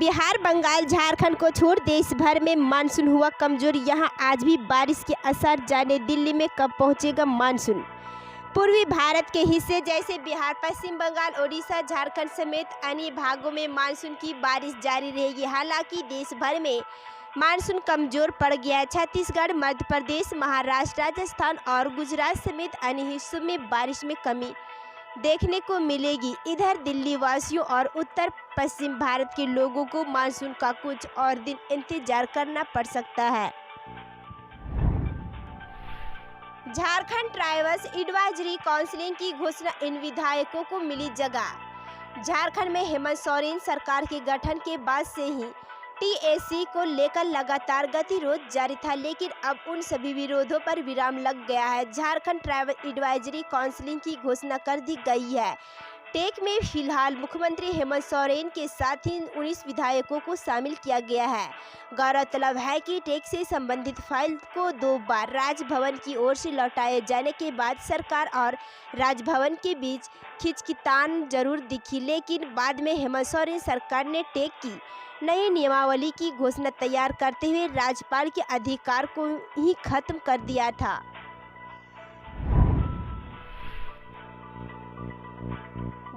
बिहार, बंगाल, झारखंड को छोड़ देश भर में मानसून हुआ कमजोर। यहां आज भी बारिश के असर, जाने दिल्ली में कब पहुंचेगा मानसून। पूर्वी भारत के हिस्से जैसे बिहार, पश्चिम बंगाल, ओडिशा, झारखंड समेत अन्य भागों में मानसून की बारिश जारी रहेगी। हालांकि देश भर में मानसून कमजोर पड़ गया है। छत्तीसगढ़, मध्य प्रदेश, महाराष्ट्र, राजस्थान और गुजरात समेत अन्य हिस्सों में बारिश में कमी देखने को मिलेगी। इधर दिल्ली वासियों और उत्तर पश्चिम भारत के लोगों को मानसून का कुछ और दिन इंतजार करना पड़ सकता है। झारखंड ट्राइबल्स एडवाइजरी काउंसिल की घोषणा, इन विधायकों को मिली जगह। झारखंड में हेमंत सोरेन सरकार के गठन के बाद से ही टीएसी को लेकर लगातार गतिरोध जारी था, लेकिन अब उन सभी विरोधों पर विराम लग गया है। झारखंड ट्राइबल एडवाइजरी काउंसिल की घोषणा कर दी गई है। टेक में फिलहाल मुख्यमंत्री हेमंत सोरेन के साथ ही 19 विधायकों को शामिल किया गया है। गौरतलब है कि टेक से संबंधित फाइल को 2 बार राजभवन की ओर से लौटाए जाने के बाद सरकार और राजभवन के बीच खिंचतान जरूर दिखी, लेकिन बाद में हेमंत सोरेन सरकार ने टेक की नई नियमावली की घोषणा तैयार करते हुए राज्यपाल के अधिकार को ही खत्म कर दिया था।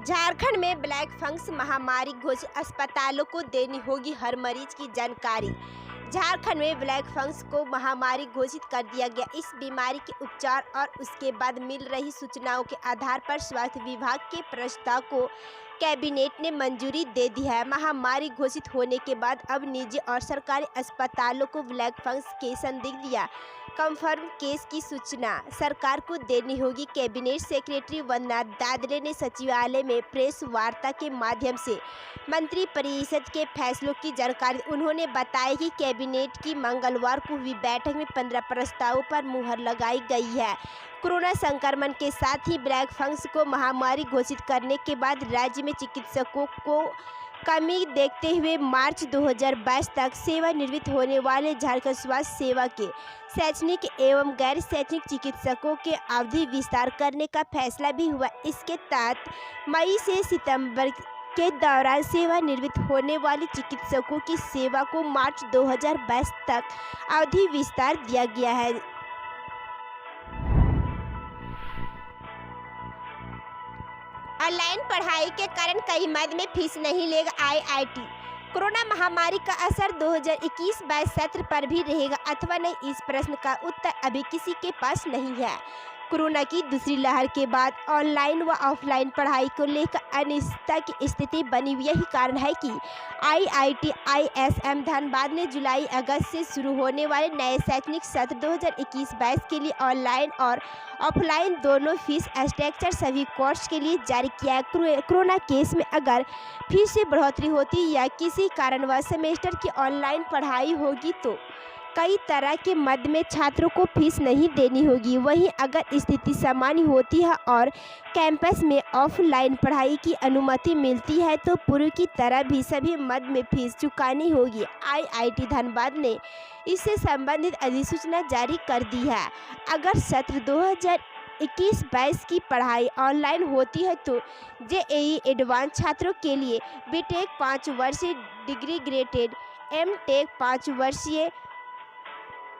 झारखंड में ब्लैक फंगस महामारी घोषित, अस्पतालों को देनी होगी हर मरीज की जानकारी। झारखंड में ब्लैक फंगस को महामारी घोषित कर दिया गया। इस बीमारी के उपचार और उसके बाद मिल रही सूचनाओं के आधार पर स्वास्थ्य विभाग के प्रस्ताव को कैबिनेट ने मंजूरी दे दी है। महामारी घोषित होने के बाद अब निजी और सरकारी अस्पतालों को ब्लैक फंगस के संदिग्ध या कंफर्म केस की सूचना सरकार को देनी होगी। कैबिनेट सेक्रेटरी वंदना दादरे ने सचिवालय में प्रेस वार्ता के माध्यम से मंत्रिपरिषद के फैसलों की जानकारी। उन्होंने बताया कि कैबिनेट की मंगलवार को हुई बैठक में 15 प्रस्तावों पर मुहर लगाई गई है। कोरोना संक्रमण के साथ ही ब्लैक फंगस को महामारी घोषित करने के बाद राज्य में चिकित्सकों को कमी देखते हुए मार्च 2022 तक सेवानिवृत्त होने वाले झारखंड स्वास्थ्य सेवा के शैक्षणिक एवं गैर शैक्षणिक चिकित्सकों के अवधि विस्तार करने का फैसला भी हुआ। इसके तहत मई से सितंबर के दौरान सेवानिवृत्त होने वाले चिकित्सकों की सेवा को मार्च 2022 तक अवधि विस्तार दिया गया है। ऑनलाइन पढ़ाई के कारण कई मद में फीस नहीं लेगा आईआईटी। कोरोना महामारी का असर 2021-22 सत्र पर भी रहेगा अथवा नहीं, इस प्रश्न का उत्तर अभी किसी के पास नहीं है। कोरोना की दूसरी लहर के बाद ऑनलाइन व ऑफलाइन पढ़ाई को लेकर अनिश्चितता की स्थिति बनी हुई। यही कारण है कि आईआईटी आईएसएम धनबाद ने जुलाई अगस्त से शुरू होने वाले नए शैक्षणिक सत्र 2021-22 के लिए ऑनलाइन और ऑफलाइन दोनों फीस स्ट्रक्चर सभी कोर्स के लिए जारी किया है। कोरोना केस में अगर फीस से बढ़ोतरी होती या किसी कारणवश सेमेस्टर की ऑनलाइन पढ़ाई होगी तो कई तरह के मद में छात्रों को फीस नहीं देनी होगी। वहीं अगर स्थिति सामान्य होती है और कैंपस में ऑफलाइन पढ़ाई की अनुमति मिलती है तो पूर्व की तरह भी सभी मद में फीस चुकानी होगी। आईआईटी धनबाद ने इससे संबंधित अधिसूचना जारी कर दी है। अगर सत्र 2021-22 की पढ़ाई ऑनलाइन होती है तो जेईई एडवांस छात्रों के लिए बीटेक 5 वर्षीय डिग्री ग्रेडेड, एमटेक 5 वर्षीय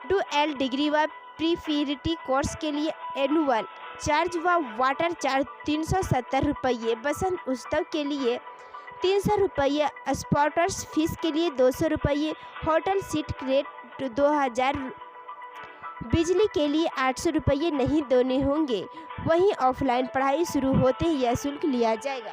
डुअल डिग्री व प्रीफिरिटी कोर्स के लिए एनुअल चार्ज व वाटर चार्ज 370 रुपये, बसंत उत्सव के लिए 300 रुपये, स्पॉटर्स फीस के लिए 200 रुपये, होटल सीट रेट 2000, बिजली के लिए 800 रुपये नहीं देने होंगे। वहीं ऑफलाइन पढ़ाई शुरू होते ही यह शुल्क लिया जाएगा।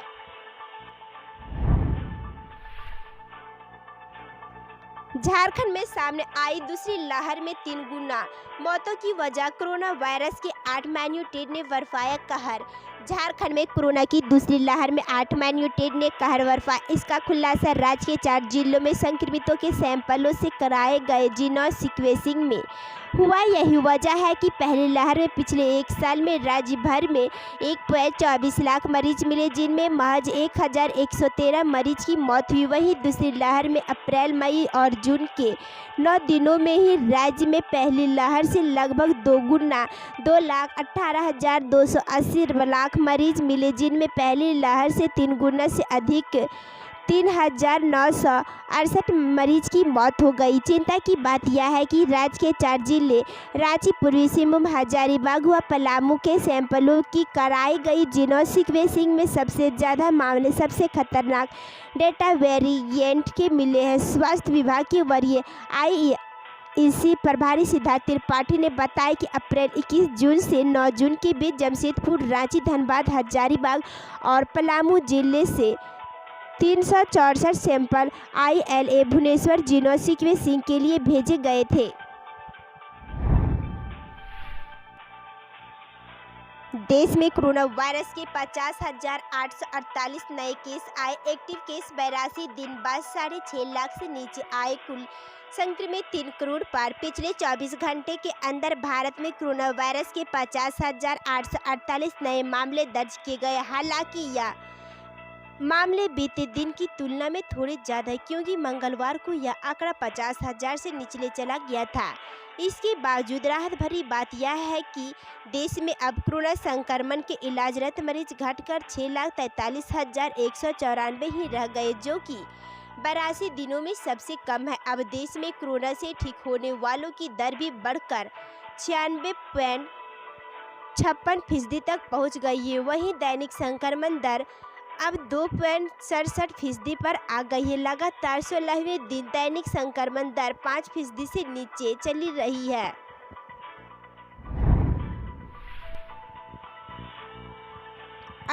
झारखंड में सामने आई दूसरी लहर में 3 गुना मौतों की वजह, कोरोना वायरस के 8 म्यूटेंट ने बरपाया कहर। झारखंड में कोरोना की दूसरी लहर में 8 म्यूटेंट ने कहर बरपाया। इसका खुलासा राज्य के 4 जिलों में संक्रमितों के सैंपलों से कराए गए जीनोम सीक्वेंसिंग में हुआ। यही वजह है कि पहली लहर में पिछले 1 साल में राज्य भर में 1.24 लाख मरीज मिले, जिनमें महज 1113 मरीज की मौत हुई। वहीं दूसरी लहर में अप्रैल, मई और जून के 9 दिनों में ही राज्य में पहली लहर से लगभग 2 गुना 2,18,280 लाख मरीज मिले, जिनमें पहली लहर से 3 गुना से अधिक 3,968 मरीज की मौत हो गई। चिंता की बात यह है कि राज्य के 4 जिले रांची, पूर्वी सिंहभूम, हजारीबाग व पलामू के सैंपलों की कराई गई जीनोम सीक्वेंसिंग में सबसे ज़्यादा मामले सबसे खतरनाक डेल्टा वेरिएंट के मिले हैं। स्वास्थ्य विभाग के वरीय आईईसी प्रभारी सिद्धार्थ त्रिपाठी ने बताया कि अप्रैल 21 जून से 9 जून के बीच जमशेदपुर, रांची, धनबाद, हजारीबाग और पलामू जिले से 364 sample ILA Bhubaneswar genome sequencing के लिए भेजे गए थे। देश में कोरोना वायरस के 50,848 नए केस आए। एक्टिव केस 82 दिन बाद 6.5 लाख से नीचे आए। कुल संक्रमित 3 करोड़ पार। पिछले 24 घंटे के अंदर भारत में कोरोना वायरस के 50,848 नए मामले दर्ज किए गए। हालांकि यह मामले बीते दिन की तुलना में थोड़े ज़्यादा है, क्योंकि मंगलवार को यह आंकड़ा 50,000 से निचले चला गया था। इसके बावजूद राहत भरी बात यह है कि देश में अब कोरोना संक्रमण के इलाजरत मरीज घटकर 6,43,194 ही रह गए, जो कि 82 दिनों में सबसे कम है। अब देश में कोरोना से ठीक होने वालों की दर भी बढ़कर 96.56% तक पहुंच गई है। वहीं दैनिक संक्रमण दर अब 2.67% पर आ गई है। लगातार 16वें दिन दैनिक संक्रमण दर 5% से नीचे चली रही है।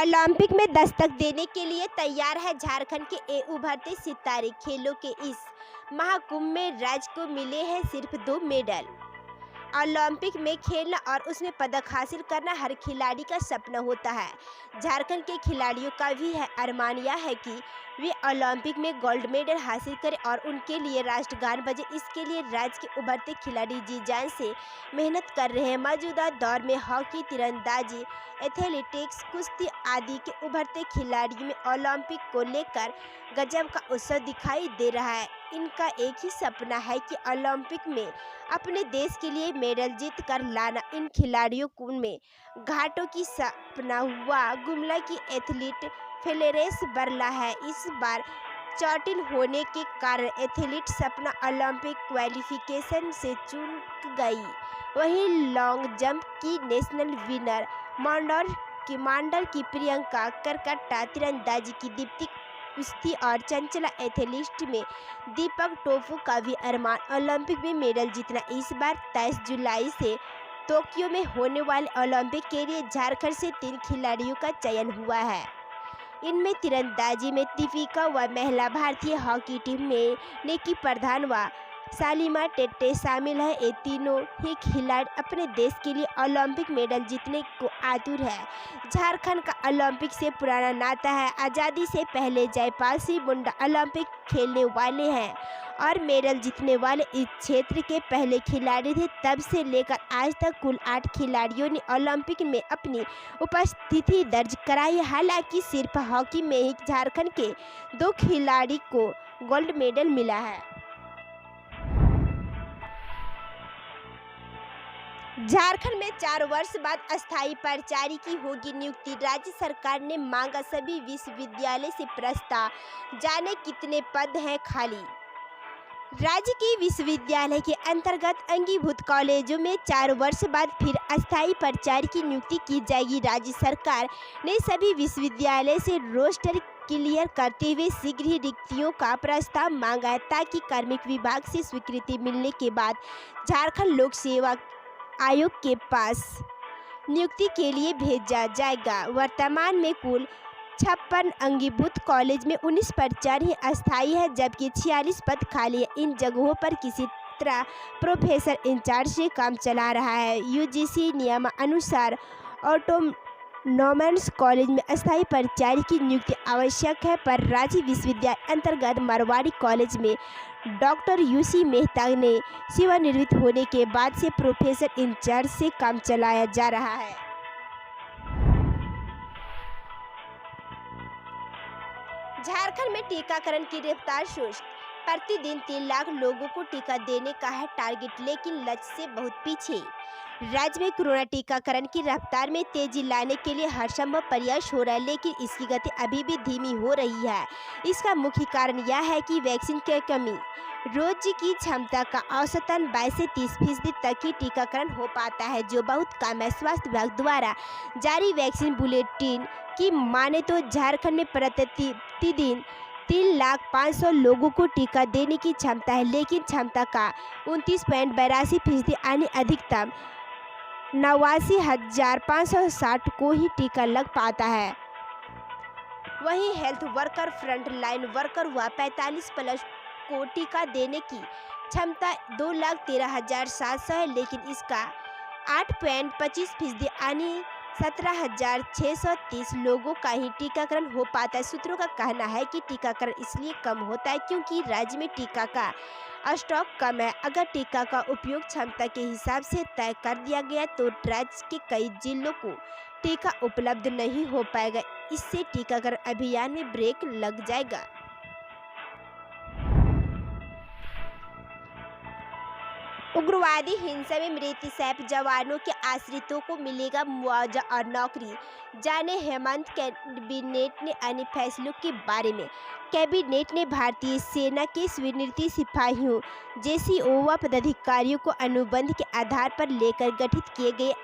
ओलंपिक में दस्तक देने के लिए तैयार है झारखंड के उभरते सितारे। खेलों के इस महाकुंभ में राज्य को मिले हैं सिर्फ 2 मेडल। ओलंपिक में खेलना और उसमें पदक हासिल करना हर खिलाड़ी का सपना होता है। झारखंड के खिलाड़ियों का भी अरमान यह है कि वे ओलंपिक में गोल्ड मेडल हासिल करें और उनके लिए राष्ट्रगान बजे। इसके लिए राज्य के उभरते खिलाड़ी जी जान से मेहनत कर रहे हैं। मौजूदा दौर में हॉकी, तीरंदाजी, एथलेटिक्स, कुश्ती आदि के उभरते खिलाड़ियों में ओलंपिक को लेकर गजब का उत्सव दिखाई दे रहा है। इनका एक ही सपना है कि ओलंपिक में अपने देश के लिए मेडल जीत कर लाना। इन खिलाड़ियों में घाटों की सपना हुआ गुमला की एथलीट फ्लोरेंस बरला है। इस बार चोटिल होने के कारण एथलीट सपना ओलंपिक क्वालिफिकेशन से चूक गई। वहीं लॉन्ग जंप की नेशनल विनर मांडर की प्रियंका करकट्टा, तीरंदाजी की दीप्ति, कुश्ती और चंचला एथलीट में दीपक टोपू का भी अरमान ओलंपिक में मेडल जीतना। इस बार 23 जुलाई से टोक्यो में होने वाले ओलंपिक के लिए झारखंड से 3 खिलाड़ियों का चयन हुआ है। इनमें तीरंदाजी में दीपिका व महिला भारतीय हॉकी टीम में निकी प्रधान व सालिमा टेटे शामिल है। ये तीनों ही खिलाड़ी अपने देश के लिए ओलंपिक मेडल जीतने को आतुर है। झारखंड का ओलंपिक से पुराना नाता है। आज़ादी से पहले जयपाल सिंह मुंडा ओलंपिक खेलने वाले हैं और मेडल जीतने वाले इस क्षेत्र के पहले खिलाड़ी थे। तब से लेकर आज तक कुल 8 खिलाड़ियों ने ओलंपिक में अपनी उपस्थिति दर्ज कराई। हालांकि सिर्फ हॉकी में ही झारखंड के 2 खिलाड़ी को गोल्ड मेडल मिला है। झारखंड में 4 वर्ष बाद अस्थायी प्राचार्य की होगी नियुक्ति। राज्य सरकार ने मांगा सभी विश्वविद्यालय से प्रस्ताव, जाने कितने पद हैं खाली। राज्य के विश्वविद्यालय के अंतर्गत अंगीभूत कॉलेजों में 4 वर्ष बाद फिर अस्थायी प्राचार्य की नियुक्ति की जाएगी। राज्य सरकार ने सभी विश्वविद्यालय से रोस्टर क्लियर करते हुए शीघ्र ही रिक्तियों का प्रस्ताव मांगा है, ताकि कार्मिक विभाग से स्वीकृति मिलने के बाद झारखंड लोक सेवा आयोग के पास नियुक्ति के लिए भेजा जाएगा। वर्तमान में कुल 56 अंगीभूत कॉलेज में 19 प्राचार्य अस्थायी है, जबकि 46 पद खाली है। इन जगहों पर किसी तरह प्रोफेसर इंचार्ज से काम चला रहा है। यूजीसी नियमानुसार ऑटोनॉमस कॉलेज में अस्थायी प्राचार्य की नियुक्ति आवश्यक है, पर राज्य विश्वविद्यालय अंतर्गत मारवाड़ी कॉलेज में डॉक्टर यूसी मेहता ने सेवानिवृत्त होने के बाद से प्रोफेसर इंचार्ज से काम चलाया जा रहा है। झारखंड में टीकाकरण की रफ्तार सुस्त। प्रतिदिन 3 लाख लोगों को टीका देने का है टारगेट, लेकिन लक्ष्य से बहुत पीछे। राज्य में कोरोना टीकाकरण की रफ्तार में तेजी लाने के लिए हर संभव प्रयास हो रहा है, लेकिन इसकी गति अभी भी धीमी हो रही है। इसका मुख्य कारण यह है कि वैक्सीन की कमी। रोज की क्षमता का औसतन 22 से 30% तक ही टीकाकरण हो पाता है, जो बहुत कम है। स्वास्थ्य विभाग द्वारा जारी वैक्सीन बुलेटिन की माने तो झारखंड में प्रतिदिन 3,05,000 लोगों को टीका देने की क्षमता है, लेकिन क्षमता का 29.82% यानी अधिकतम 89,560 को ही टीका लग पाता है। वहीं health worker, front line worker व 45+ को टीका देने की क्षमता 2,13,700 है, लेकिन इसका 8.25% यानी 17,630 लोगों का ही टीकाकरण हो पाता है। सूत्रों का कहना है कि टीकाकरण इसलिए कम होता है क्योंकि राज्य में टीका का स्टॉक कम है। अगर टीका का उपयोग क्षमता के हिसाब से तय कर दिया गया तो राज्य के कई जिलों को टीका उपलब्ध नहीं हो पाएगा। इससे टीकाकरण अभियान में ब्रेक लग जाएगा। उग्रवादी हिंसा में मृत सैप जवानों के आश्रितों को मिलेगा मुआवजा और नौकरी। जाने हेमंत कैबिनेट ने अन्य फैसलों के बारे में। कैबिनेट ने भारतीय सेना के सेवानिवृत्त सिपाहियों जेसीओ व पदाधिकारियों को अनुबंध के आधार पर लेकर गठित किए गए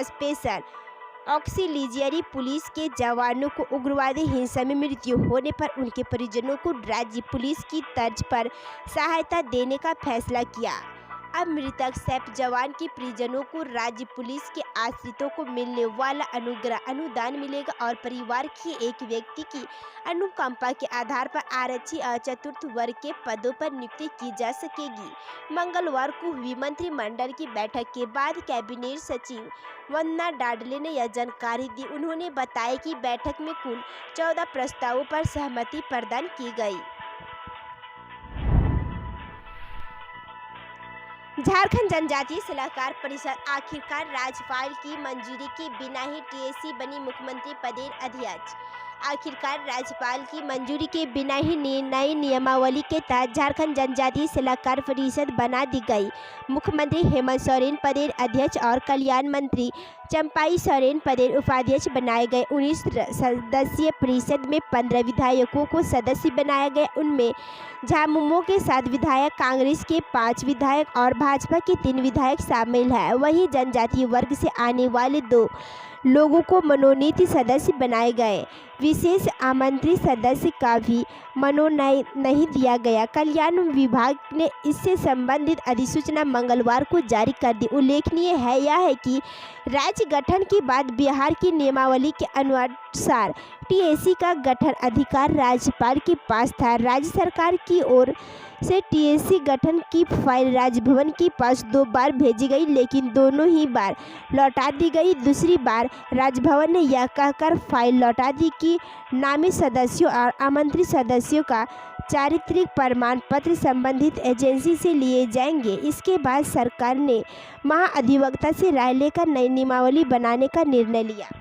स्पेशल ऑक्सिलियरी पुलिस के जवानों को उग्रवादी हिंसा में मृत्यु होने पर उनके परिजनों को राज्य पुलिस की तर्ज पर सहायता देने का फैसला किया। अब मृतक सैप जवान के परिजनों को राज्य पुलिस के आश्रितों को मिलने वाला अनुग्रह अनुदान मिलेगा और परिवार के एक व्यक्ति की अनुकंपा के आधार पर आरक्षी और चतुर्थ वर्ग के पदों पर नियुक्ति की जा सकेगी। मंगलवार को हुई मंत्रिमंडल की बैठक के बाद कैबिनेट सचिव वंदना डाडले ने यह जानकारी दी। उन्होंने बताया कि बैठक में कुल 14 प्रस्तावों पर सहमति प्रदान की गई। झारखंड जनजातीय सलाहकार परिषद आखिरकार राज्यपाल की मंजूरी के बिना ही टीएसी बनी मुख्यमंत्री पदेर अध्यक्ष। आखिरकार राज्यपाल की मंजूरी के बिना ही नई नियमावली के तहत झारखंड जनजातीय सलाहकार परिषद बना दी गई। मुख्यमंत्री हेमंत सोरेन पदेर अध्यक्ष और कल्याण मंत्री चंपाई सोरेन पदेर उपाध्यक्ष बनाए गए। 19 सदस्यीय परिषद में 15 विधायकों को सदस्य बनाया गया। उनमें झामुमो के 7 विधायक, कांग्रेस के 5 विधायक और भाजपा के 3 विधायक शामिल हैं। वहीं जनजातीय वर्ग से आने वाले 2 लोगों को मनोनीत सदस्य बनाए गए। विशेष आमंत्रित सदस्य का भी मनोनयन नहीं दिया गया। कल्याण विभाग ने इससे संबंधित अधिसूचना मंगलवार को जारी कर दी। उल्लेखनीय है यह है कि राज्य गठन के बाद बिहार की नियमावली के अनुसार टीएसी का गठन अधिकार राज्यपाल के पास था। राज्य सरकार की ओर से टीएसी गठन की फाइल राजभवन के पास 2 बार भेजी गई, लेकिन दोनों ही बार लौटा दी गई। दूसरी बार राजभवन ने यह कहकर फाइल लौटा दी कि नामित सदस्यों और आमंत्रित सदस्यों का चारित्रिक प्रमाण पत्र संबंधित एजेंसी से लिए जाएंगे। इसके बाद सरकार ने महाधिवक्ता से राय लेकर नई नियमावली बनाने का निर्णय लिया।